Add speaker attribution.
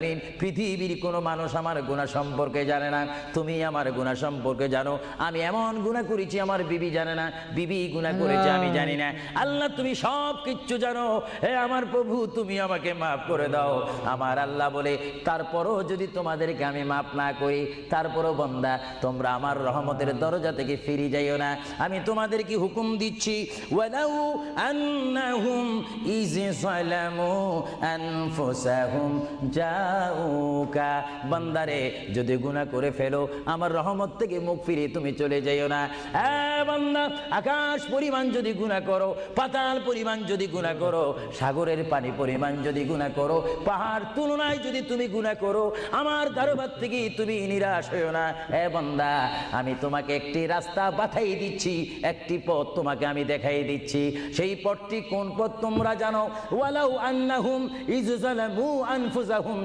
Speaker 1: পৃথিবীর কোনো মানুষ আমার গুনাহ সম্পর্কে জানে না, তুমি আমার গুনাহ সম্পর্কে জানো। আমি এমন গুনাহ করেছি আমার বিবি জানে না, বিবি গুনাহ করেছে আমি জানি না। আল্লাহ তুমি সব কিচ্ছু জানো, হে আমার প্রভু তুমি আমাকে মাফ করে দাও। আমার আল্লাহ বলে তারপরও যদি তোমাদেরকে আমি মাফ না করি, তারপরও বান্দা তোমরা আমার রহমতের দরজা থেকে ফিরে যাইও না। আমি তোমাদেরকে হুকুম দিচ্ছি, ওয়ালাউ আন্নাহুম ইয যালামু আনফুসাহুম জাউকা, বান্দারে যদি গুনাহ করে ফেলো আমার রহমত থেকে মুখ ফিরে তুমি চলে যাইও না। বান্দা আকাশ পরিমাণ যদি গুনাহ করো, পাতাল পরিমাণ যদি গুনাহ করো, সাগরের পানি পরিমাণ যদি গুনাহ করো, পাহাড় তুলনায় যদি তুমি গুনাহ করো, আমার দরবার থেকে তুমি নিরাশ হইও না। বান্দা আমি তোমাকে একটি রাস্তা বাতাই দিচ্ছি, একটি পথ তোমাকে আমি দেখাই দিচ্ছি। সেই পথটি কোন পথ তোমরা জানো? ওয়ালাউ আন্নাহুম ইয যালামু আনফুসাহুম